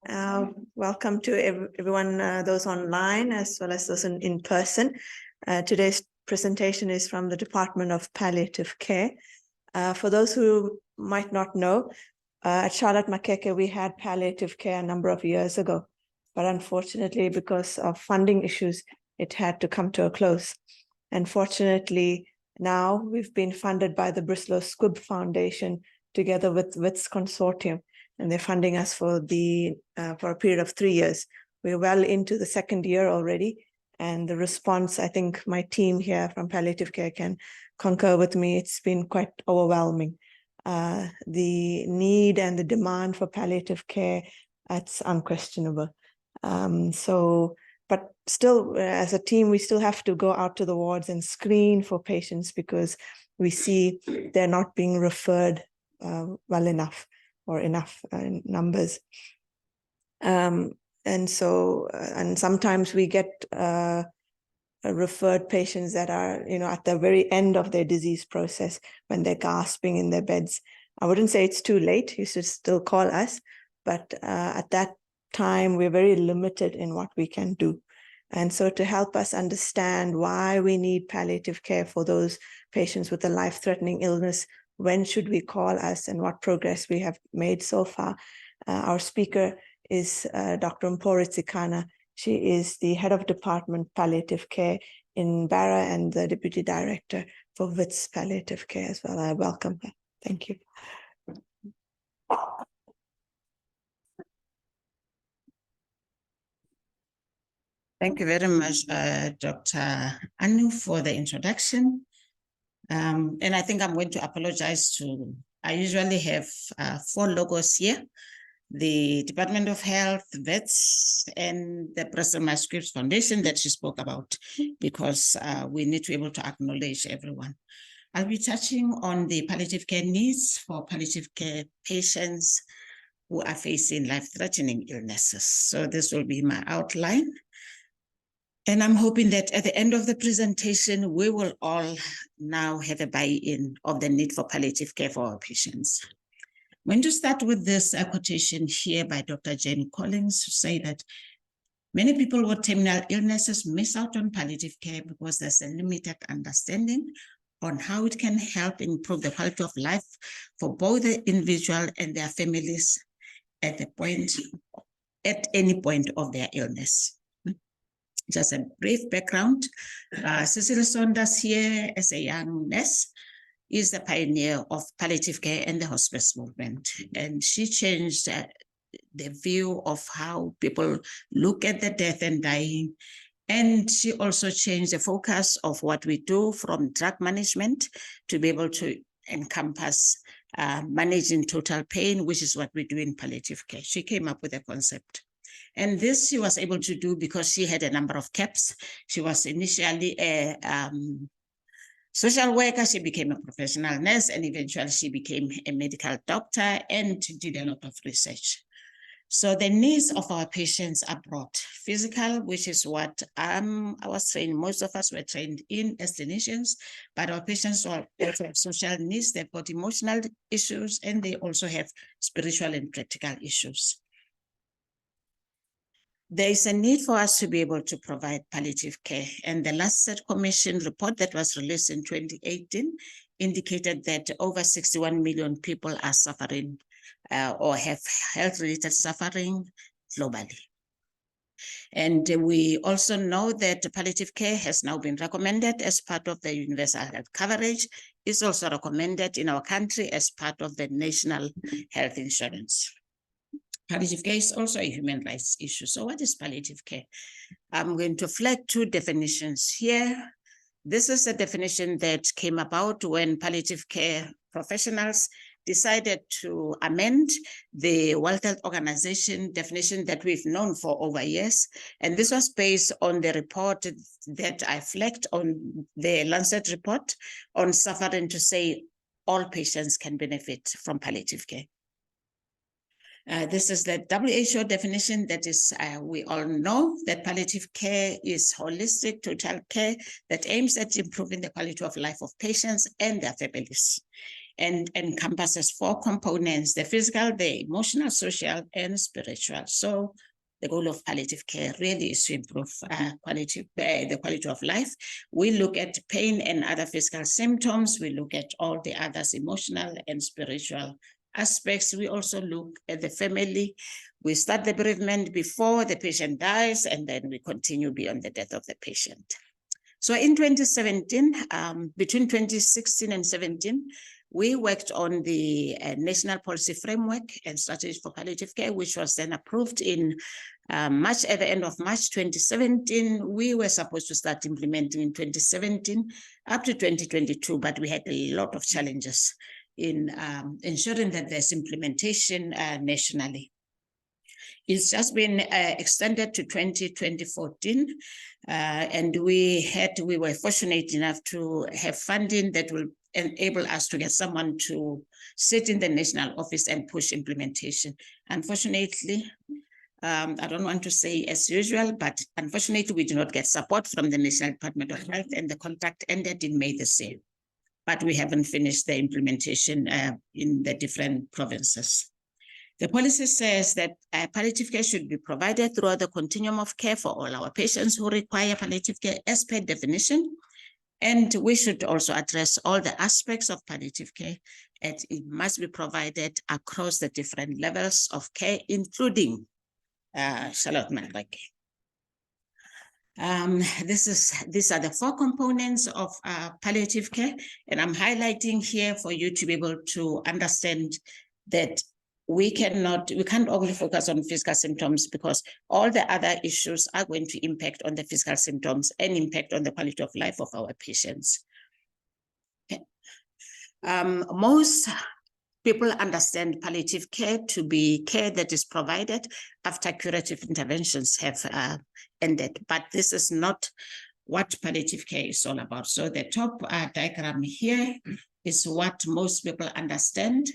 Welcome to everyone, those online as well as those in person. Today's presentation is from the Department of Palliative Care. For those who might not know, at Charlotte Makeke, we had palliative care a number of years ago, but unfortunately, because of funding issues, it had to come to a close. And fortunately, now we've been funded by the Bristol Squibb Foundation together with WITS Consortium, and they're funding us for a period of 3 years. We're well into the second year already, and the response, I think my team here from palliative care can concur with me, it's been quite overwhelming. The need and the demand for palliative care, that's unquestionable. But still, as a team, we still have to go out to the wards and screen for patients because we see they're not being referred well enough or enough numbers. And sometimes we get referred patients that are, at the very end of their disease process when they're gasping in their beds. I wouldn't say it's too late. You should still call us, but at that time, we're very limited in what we can do. And so to help us understand why we need palliative care for those patients with a life-threatening illness, when should we call us and what progress we have made so far, our speaker is Dr. Mpho Ratshikana. She is the head of department palliative care in Barra and the deputy director for WITS palliative care as well. I welcome her. Thank you. Thank you very much, Dr. Anu, for the introduction. And I think I'm going to apologize to, I usually have 4 logos here: the Department of Health, VETS, and the Bristol Myers Squibb Foundation that she spoke about, because we need to be able to acknowledge everyone. I'll be touching on the palliative care needs for palliative care patients who are facing life-threatening illnesses. So this will be my outline. And I'm hoping that at the end of the presentation, we will all now have a buy-in of the need for palliative care for our patients. I'm going to start with this quotation here by Dr. Jane Collins, to say that many people with terminal illnesses miss out on palliative care because there's a limited understanding on how it can help improve the quality of life for both the individual and their families at any point of their illness. Just a brief background. Cecily Saunders here, as a young nurse, is the pioneer of palliative care and the hospice movement. And she changed the view of how people look at the death and dying. And she also changed the focus of what we do from drug management to be able to encompass managing total pain, which is what we do in palliative care. She came up with a concept. And this she was able to do because she had a number of caps. She was initially a social worker, she became a professional nurse, and eventually she became a medical doctor and did a lot of research. So the needs of our patients are broad. Physical, which is what I was trained, most of us were trained in as clinicians, but our patients also have social needs, they've got emotional issues, and they also have spiritual and practical issues. There is a need for us to be able to provide palliative care. And the Lancet Commission report that was released in 2018 indicated that over 61 million people are suffering or have health-related suffering globally. And we also know that palliative care has now been recommended as part of the universal health coverage. It's also recommended in our country as part of the national health insurance. Palliative care is also a human rights issue. So what is palliative care? I'm going to flag 2 definitions here. This is a definition that came about when palliative care professionals decided to amend the World Health Organization definition that we've known for over years. And this was based on the report that I flagged on the Lancet report on suffering, to say all patients can benefit from palliative care. This is the WHO definition. That is, we all know that palliative care is holistic total care that aims at improving the quality of life of patients and their families. and encompasses 4 components: the physical, the emotional, social, and spiritual. So the goal of palliative care really is to improve the quality of life. We look at pain and other physical symptoms. We look at all the others, emotional and spiritual aspects. We also look at the family. We start the bereavement before the patient dies, and then we continue beyond the death of the patient. So in 2017, between 2016 and 17, we worked on the National Policy Framework and Strategy for Palliative Care, which was then approved in March. At the end of March 2017. We were supposed to start implementing in 2017 up to 2022, but we had a lot of challenges in ensuring that there's implementation nationally. It's just been extended to 2014, and we were fortunate enough to have funding that will enable us to get someone to sit in the national office and push implementation. Unfortunately, I don't want to say as usual, but unfortunately, we do not get support from the National Department of Health, and the contract ended in May this year. But we haven't finished the implementation in the different provinces. The policy says that palliative care should be provided throughout the continuum of care for all our patients who require palliative care as per definition. And we should also address all the aspects of palliative care, and it must be provided across the different levels of care, including Charlotte Malbeke. These are the 4 components of palliative care, and I'm highlighting here for you to be able to understand that we can't only focus on physical symptoms, because all the other issues are going to impact on the physical symptoms and impact on the quality of life of our patients. Most people understand palliative care to be care that is provided after curative interventions have ended, but this is not what palliative care is all about. So the top diagram here is what most people understand.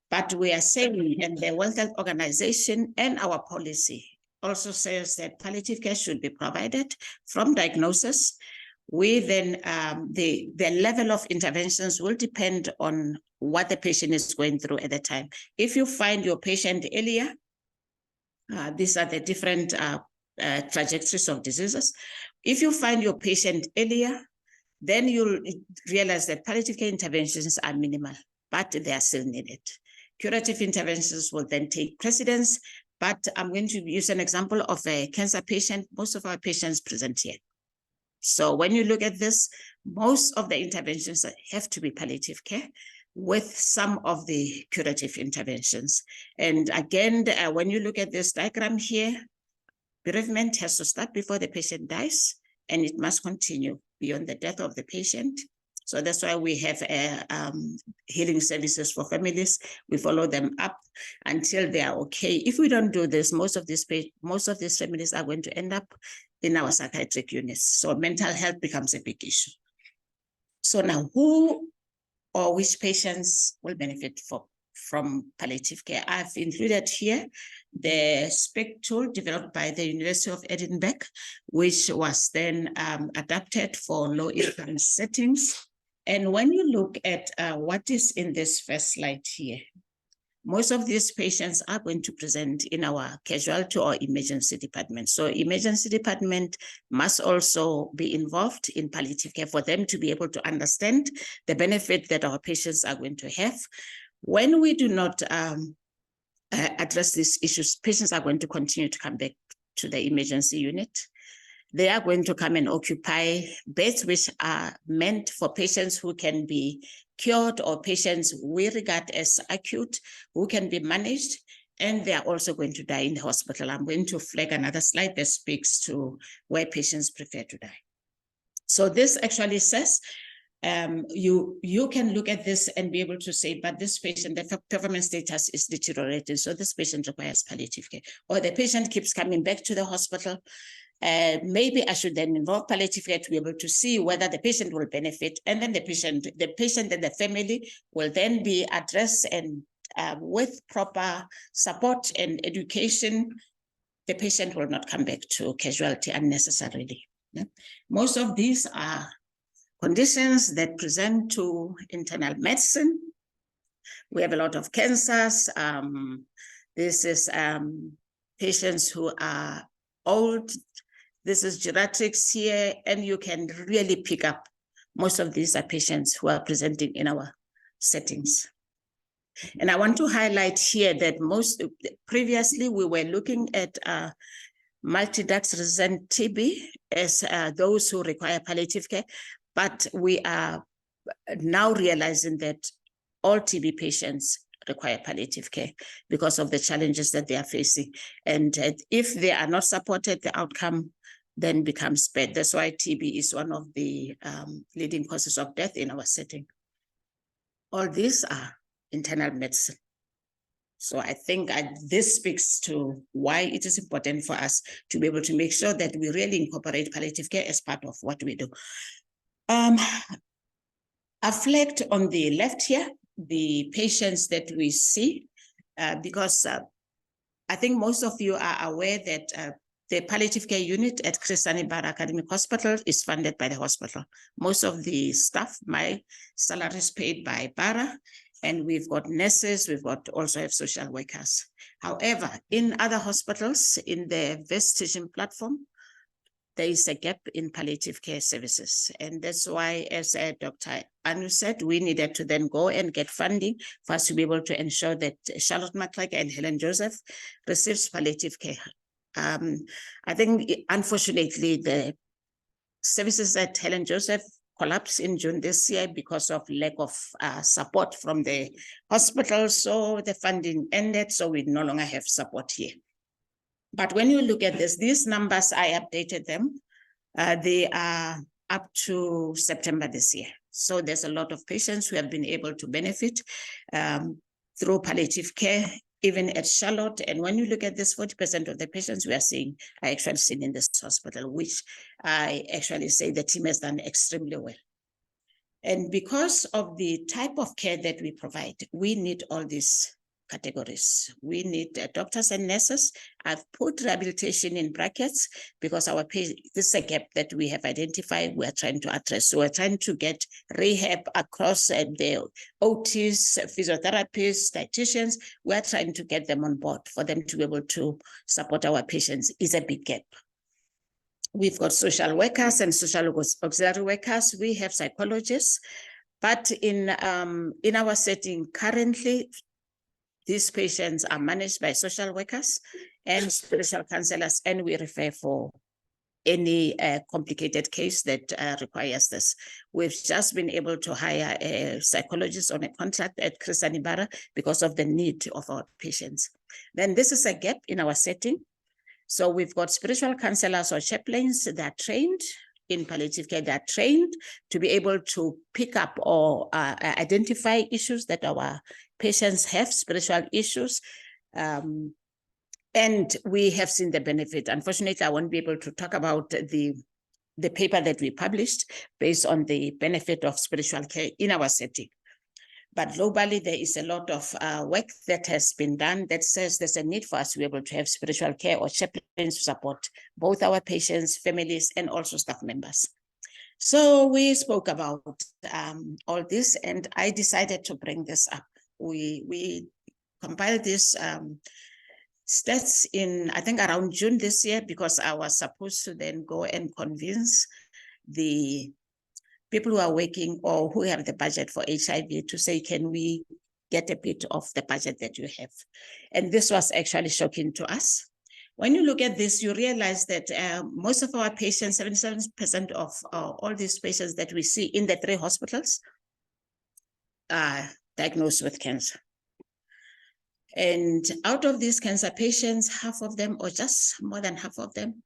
But we are saying, and the World Health Organization and our policy also says that palliative care should be provided from diagnosis. We then, the level of interventions will depend on what the patient is going through at the time. If you find your patient earlier, these are the different trajectories of diseases. If you find your patient earlier, then you'll realize that palliative care interventions are minimal, but they are still needed. Curative interventions will then take precedence, but I'm going to use an example of a cancer patient. Most of our patients present here. So when you look at this, most of the interventions have to be palliative care with some of the curative interventions. And again, when you look at this diagram here, bereavement has to start before the patient dies, and it must continue beyond the death of the patient. So that's why we have healing services for families. We follow them up until they are okay. If we don't do this, most of these families are going to end up in our psychiatric units. So mental health becomes a big issue. So now, who or which patients will benefit from palliative care? I've included here the SPEC tool developed by the University of Edinburgh, which was then adapted for low-income settings. And when you look at what is in this first slide here, most of these patients are going to present in our casualty or emergency department. So emergency department must also be involved in palliative care for them to be able to understand the benefit that our patients are going to have. When we do not address these issues, patients are going to continue to come back to the emergency unit. They are going to come and occupy beds which are meant for patients who can be cured or patients we regard as acute, who can be managed, and they are also going to die in the hospital. I'm going to flag another slide that speaks to where patients prefer to die. So this actually says, you can look at this and be able to say, but this patient, the performance status is deteriorated, so this patient requires palliative care. Or the patient keeps coming back to the hospital. Maybe I should then involve palliative care to be able to see whether the patient will benefit, and then the patient and the family will then be addressed, and with proper support and education, the patient will not come back to casualty unnecessarily. Yeah? Most of these are conditions that present to internal medicine, We have a lot of cancers. This is patients who are old. This is geriatrics here, and you can really pick up most of these are patients who are presenting in our settings. And I want to highlight here that previously we were looking at multidisciplinary TB as those who require palliative care, but we are now realizing that all TB patients require palliative care because of the challenges that they are facing. And if they are not supported, the outcome then becomes bad. That's why TB is one of the leading causes of death in our setting. All these are internal medicine. So I think this speaks to why it is important for us to be able to make sure that we really incorporate palliative care as part of what we do. I've flagged on the left here the patients that we see, because I think most of you are aware that the palliative care unit at Chris Hani Bara Academic Hospital is funded by the hospital. Most of the staff, my salary is paid by Bara, and we've got nurses, also have social workers. However, in other hospitals, in the vestiging platform, there is a gap in palliative care services. And that's why, as Dr. Anu said, we needed to then go and get funding for us to be able to ensure that Charlotte McClurg and Helen Joseph receives palliative care. I think, unfortunately, the services at Helen Joseph collapsed in June this year because of lack of support from the hospital. So the funding ended, so we no longer have support here. But when you look at this, these numbers, I updated them. They are up to September this year. So there's a lot of patients who have been able to benefit through palliative care, even at Charlotte. And when you look at this, 40% of the patients we are seeing are actually seen in this hospital, which I actually say the team has done extremely well. And because of the type of care that we provide, we need all these categories. We need doctors and nurses. I've put rehabilitation in brackets because this is a gap that we have identified we are trying to address. So we're trying to get rehab across the OTs, physiotherapists, dietitians. We're trying to get them on board for them to be able to support our patients. Is a big gap. We've got social workers and social auxiliary workers. We have psychologists, but in our setting currently, these patients are managed by social workers and spiritual counselors, and we refer for any complicated case that requires this. We've just been able to hire a psychologist on a contract at Chris Hani Bara because of the need of our patients. Then this is a gap in our setting. So we've got spiritual counselors or chaplains that are trained in palliative care, that are trained to be able to pick up or identify issues that our patients have, spiritual issues. And we have seen the benefit. Unfortunately, I won't be able to talk about the paper that we published based on the benefit of spiritual care in our setting. But globally, there is a lot of work that has been done that says there's a need for us to be able to have spiritual care or chaplains to support both our patients, families, and also staff members. So we spoke about all this, and I decided to bring this up. We compiled this stats in, I think, around June this year, because I was supposed to then go and convince the people who are working or who have the budget for HIV to say, can we get a bit of the budget that you have? And this was actually shocking to us. When you look at this, you realize that most of our patients, 77% of all these patients that we see in the 3 hospitals are diagnosed with cancer. And out of these cancer patients, half of them, or just more than half of them,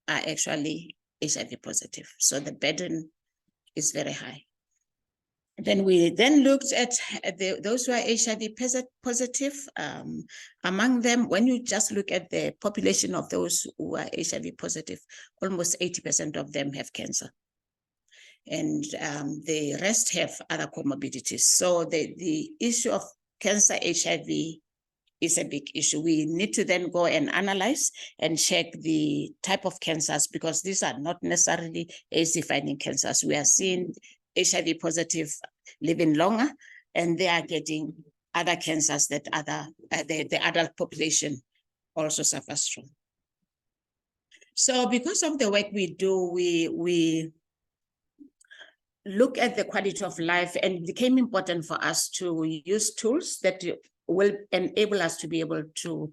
are actually HIV positive. So the burden is very high. Then we then looked at those who are HIV positive. Among them, when you just look at the population of those who are HIV positive, almost 80% of them have cancer. And the rest have other comorbidities. So the issue of cancer HIV is a big issue. We need to then go and analyze and check the type of cancers, because these are not necessarily age-defining cancers. We are seeing HIV positive living longer, and they are getting other cancers that the adult population also suffers from. So because of the work we do, we look at the quality of life, and it became important for us to use tools that will enable us to be able to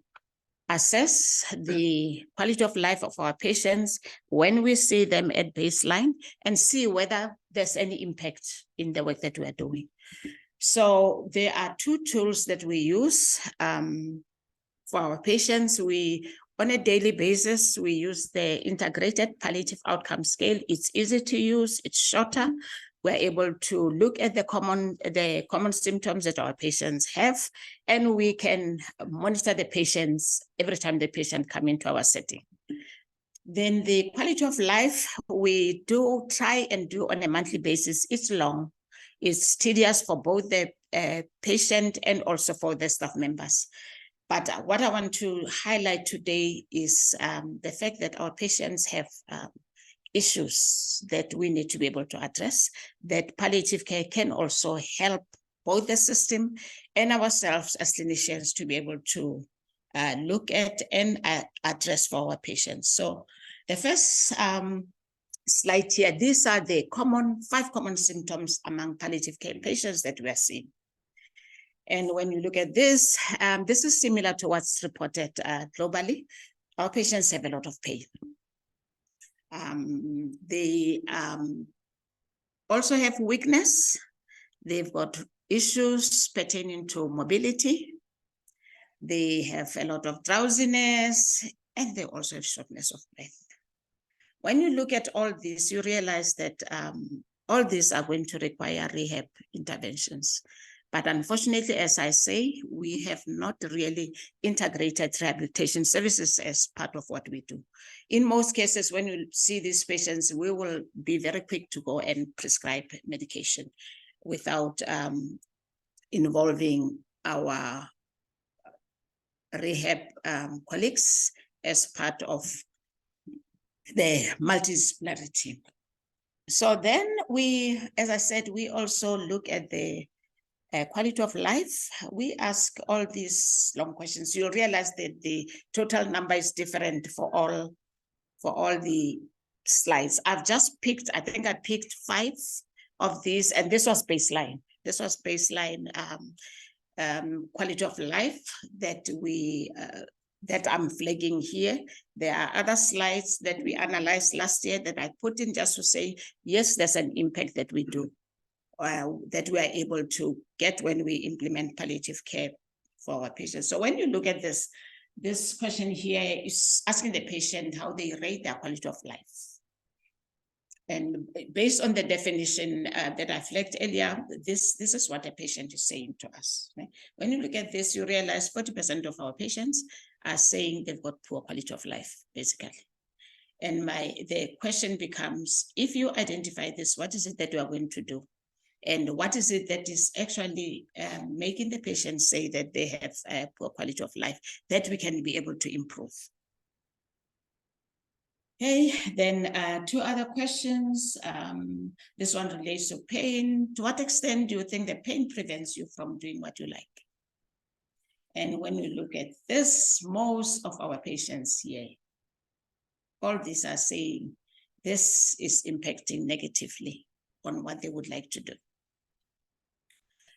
assess the quality of life of our patients when we see them at baseline and see whether there's any impact in the work that we are doing. So there are two tools that we use for our patients. On a daily basis, we use the integrated palliative outcome scale. It's easy to use, it's shorter. We're able to look at the common symptoms that our patients have, and we can monitor the patients every time the patient come into our setting. Then the quality of life, we do try and do on a monthly basis. It's long, it's tedious for both the patient and also for the staff members. But what I want to highlight today is the fact that our patients have issues that we need to be able to address, that palliative care can also help both the system and ourselves as clinicians to be able to look at and address for our patients. So the first slide here, these are the 5 common symptoms among palliative care patients that we are seeing. And when you look at this, this is similar to what's reported globally. Our patients have a lot of pain. They also have weakness. They've got issues pertaining to mobility. They have a lot of drowsiness, and they also have shortness of breath. When you look at all this, you realize that all these are going to require rehab interventions. But unfortunately, as I say, we have not really integrated rehabilitation services as part of what we do. In most cases, when you see these patients, we will be very quick to go and prescribe medication without involving our rehab colleagues as part of the multidisciplinary team. So then as I said, we also look at the quality of life. We ask all these long questions. You'll realize that the total number is different for all the slides. I've just picked, I think I picked 5 of these, and this was baseline. This was baseline quality of life that that I'm flagging here. There are other slides that we analyzed last year that I put in just to say, yes, there's an impact that we do. That we are able to get when we implement palliative care for our patients. So when you look at this question here is asking the patient how they rate their quality of life. And based on the definition that I flagged earlier, this is what a patient is saying to us. Right? When you look at this, you realize 40% of our patients are saying they've got poor quality of life, basically. And the question becomes, if you identify this, what is it that you are going to do? And what is it that is actually making the patient say that they have a poor quality of life that we can be able to improve? Okay, then 2 other questions. This one relates to pain. To what extent do you think the pain prevents you from doing what you like? And when we look at this, most of our patients here, all these are saying this is impacting negatively on what they would like to do.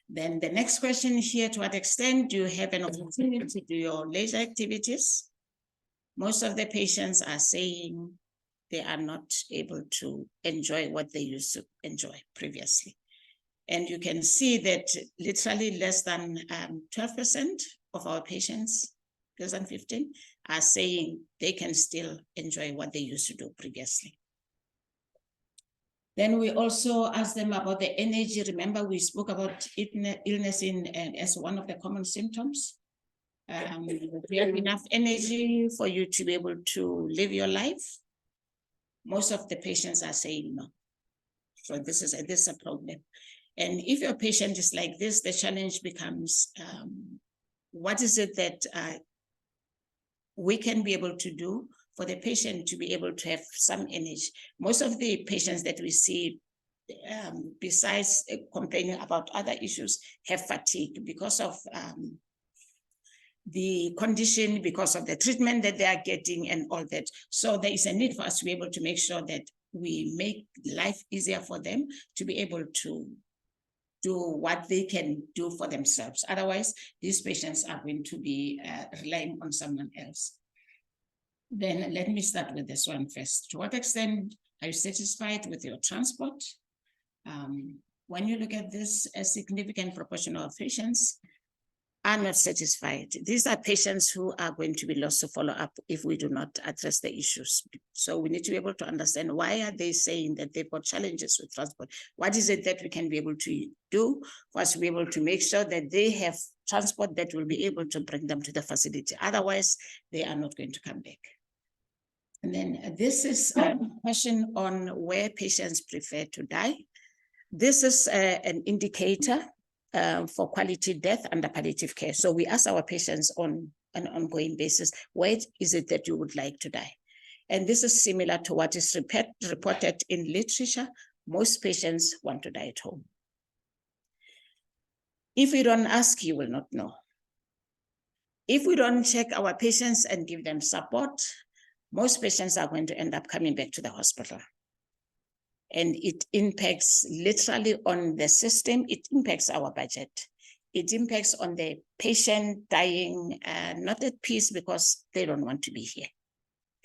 Then the next question here, to what extent do you have an opportunity to do your leisure activities? Most of the patients are saying they are not able to enjoy what they used to enjoy previously. And you can see that literally less than 12% of our patients, less than 15, are saying they can still enjoy what they used to do previously. Then we also ask them about the energy. Remember, we spoke about illness as one of the common symptoms. Do you have enough energy for you to be able to live your life? Most of the patients are saying no. So this is a problem. And if your patient is like this, the challenge becomes, what is it that we can be able to do for the patient to be able to have some energy? Most of the patients that we see besides complaining about other issues, have fatigue because of the condition, because of the treatment that they are getting and all that. So there is a need for us to be able to make sure that we make life easier for them to be able to do what they can do for themselves. Otherwise, these patients are going to be relying on someone else. Then let me start with this one first. To what extent are you satisfied with your transport? When you look at this, a significant proportion of patients are not satisfied. These are patients who are going to be lost to follow up if we do not address the issues. So we need to be able to understand, why are they saying that they've got challenges with transport? What is it that we can be able to do for us to be able to make sure that they have transport that will be able to bring them to the facility? Otherwise, they are not going to come back. And then this is a question on where patients prefer to die. This is an indicator for quality death under palliative care. So we ask our patients on an ongoing basis, where is it that you would like to die? And this is similar to what is reported in literature. Most patients want to die at home. If we don't ask, you will not know. If we don't check our patients and give them support, most patients are going to end up coming back to the hospital. And it impacts literally on the system. It impacts our budget. It impacts on the patient dying, not at peace because they don't want to be here.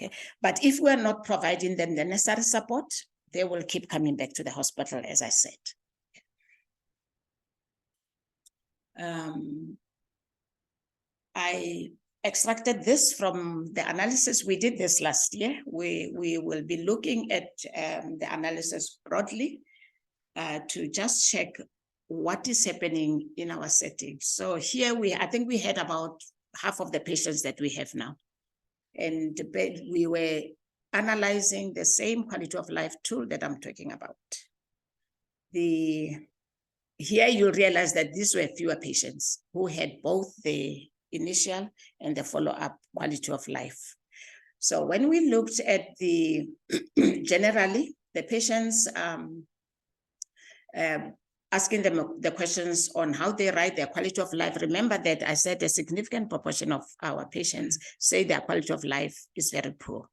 Okay? But if we're not providing them the necessary support, they will keep coming back to the hospital, as I said. I extracted this from the analysis. We did this last year. We will be looking at the analysis broadly to just check what is happening in our settings. So here I think we had about half of the patients that we have now. And we were analyzing the same quality of life tool that I'm talking about. Here you'll realize that these were fewer patients who had both the initial and the follow-up quality of life. So when we looked at the generally the patients asking them the questions on how they write their quality of life, remember that I said a significant proportion of our patients say their quality of life is very poor.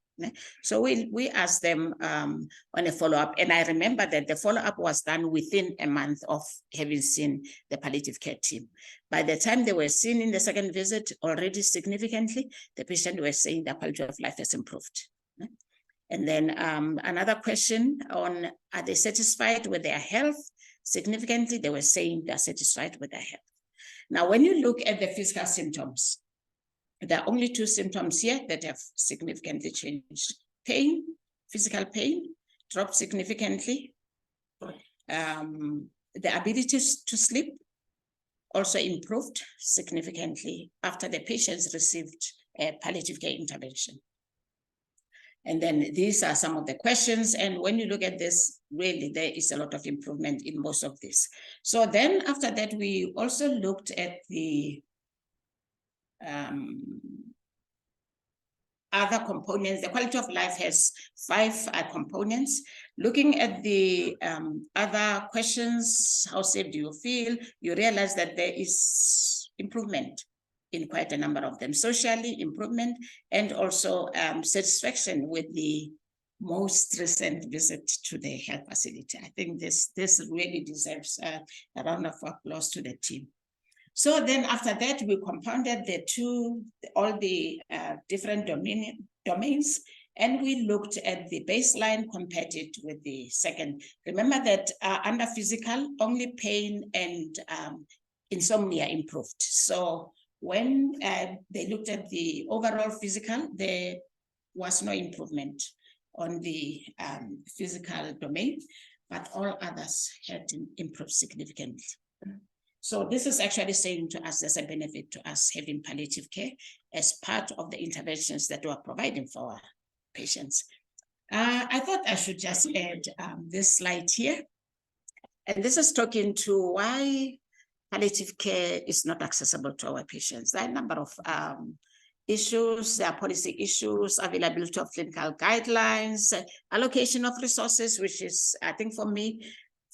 So we asked them on a follow-up, and I remember that the follow-up was done within a month of having seen the palliative care team. By the time they were seen in the second visit, already significantly, the patient was saying their quality of life has improved. And then another question on, are they satisfied with their health? Significantly, they were saying they're satisfied with their health. Now, when you look at the physical symptoms, there are only two symptoms here that have significantly changed. Pain, physical pain, dropped significantly. The ability to sleep also improved significantly after the patients received a palliative care intervention. And then these are some of the questions. And when you look at this, really, there is a lot of improvement in most of this. So then after that, we also looked at the other components. The quality of life has 5 components. Looking at the other questions, how safe do you feel? You realize that there is improvement in quite a number of them. Socially, improvement, and also satisfaction with the most recent visit to the health facility. I think this really deserves a round of applause to the team. So then after that, we compounded all the different domains, and we looked at the baseline, compared it with the second. Remember that under physical, only pain and insomnia improved. So when they looked at the overall physical, there was no improvement on the physical domain, but all others had improved significantly. So this is actually saying to us there's a benefit to us having palliative care as part of the interventions that we're providing for our patients. I thought I should just add this slide here. And this is talking to why palliative care is not accessible to our patients. There are a number of issues, there are policy issues, availability of clinical guidelines, allocation of resources, which is, I think for me,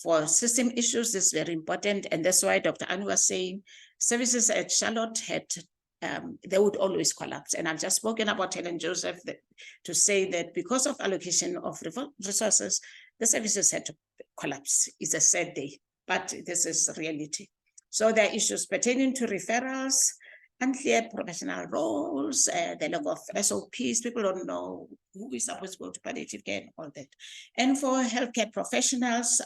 for system issues is very important. And that's why Dr. Anu was saying services at Charlotte had, they would always collapse. And I've just spoken about Helen Joseph to say that because of allocation of resources, the services had to collapse. It's a sad day, but this is reality. So there are issues pertaining to referrals, unclear professional roles, the lack of SOPs, people don't know who is supposed to go to palliative care and all that. And for healthcare professionals,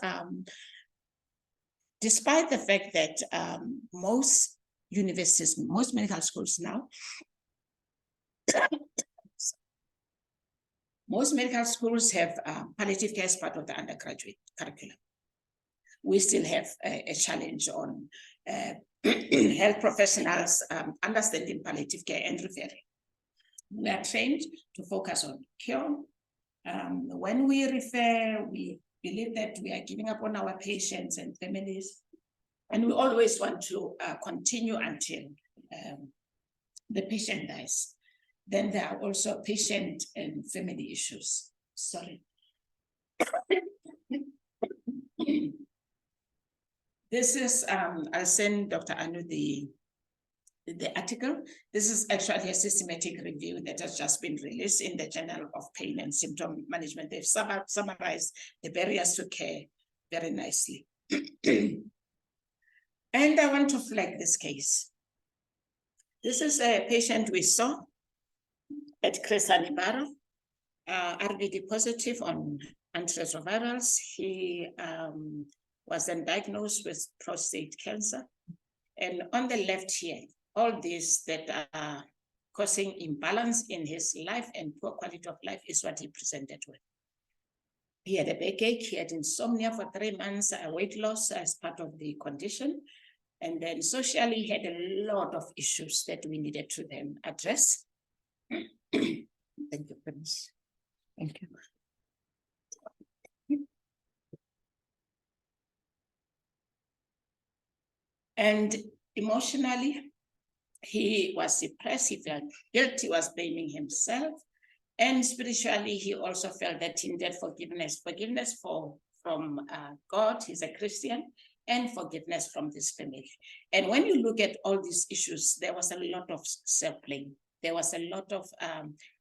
despite the fact that most universities, most medical schools now, most medical schools have palliative care as part of the undergraduate curriculum. We still have a challenge on health professionals understanding palliative care and referring. We are trained to focus on cure. When we refer, we believe that we are giving up on our patients and families, and we always want to continue until the patient dies. Then there are also patient and family issues. Sorry. This is, I'll send Dr. Anu the article. This is actually a systematic review that has just been released in the Journal of Pain and Symptom Management. They've summarized the barriers to care very nicely. And I want to flag this case. This is a patient we saw at Chris Anibaro, RBD positive on antiretrovirals. He was then diagnosed with prostate cancer. And on the left here, all these that are causing imbalance in his life and poor quality of life is what he presented with. He had a backache, he had insomnia for 3 months, weight loss as part of the condition. And then socially, he had a lot of issues that we needed to then address. Thank you, Prince. Thank you. And emotionally, he was depressed, he felt guilty, he was blaming himself. And spiritually, he also felt that he needed forgiveness from God, he's a Christian, and forgiveness from this family. And when you look at all these issues, there was a lot of self-blame. There was a lot of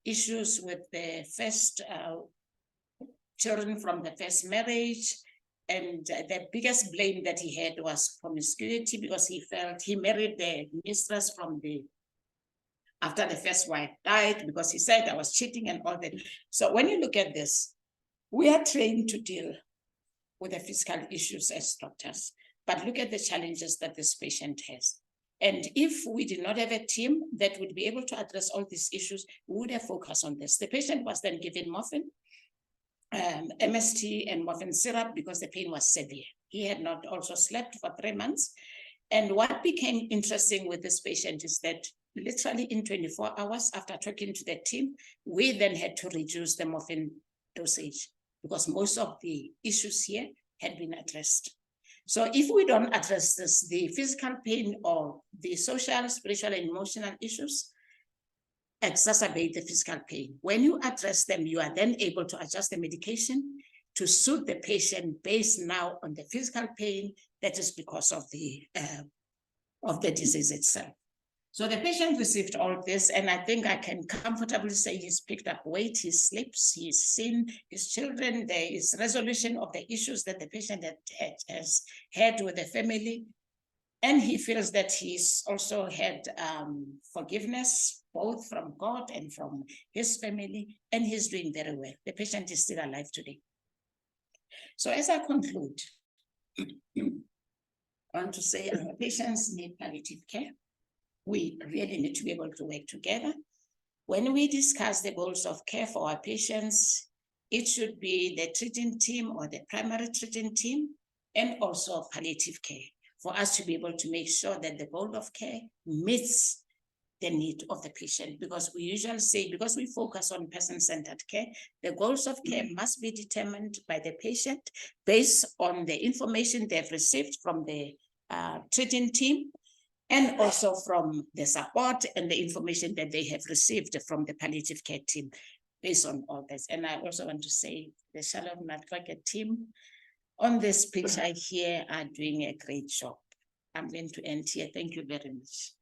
issues with the first children from the first marriage. And the biggest blame that he had was promiscuity, because he felt he married the mistress from after the first wife died, because he said I was cheating and all that. So when you look at this, we are trained to deal with the physical issues as doctors, but look at the challenges that this patient has. And if we did not have a team that would be able to address all these issues, we would have focused on this. The patient was then given morphine, MST and morphine syrup because the pain was severe. He had not also slept for 3 months. And what became interesting with this patient is that literally in 24 hours after talking to the team, we then had to reduce the morphine dosage because most of the issues here had been addressed. So if we don't address this, the physical pain or the social, spiritual, and emotional issues exacerbate the physical pain. When you address them, you are then able to adjust the medication to suit the patient based now on the physical pain that is because of the disease itself. So the patient received all this, and I think I can comfortably say he's picked up weight, he sleeps, he's seen his children, there is resolution of the issues that the patient has had with the family, and he feels that he's also had forgiveness, both from God and from his family, and he's doing very well. The patient is still alive today. So as I conclude, I want to say our patients need palliative care. We really need to be able to work together. When we discuss the goals of care for our patients, it should be the treating team or the primary treating team and also palliative care for us to be able to make sure that the goal of care meets the need of the patient, because we usually say, because we focus on person-centered care, the goals of care must be determined by the patient based on the information they've received from the treating team, and also from the support and the information that they have received from the palliative care team based on all this. And I also want to say the Charlotte Matraka team, on this picture here are doing a great job. I'm going to end here. Thank you very much.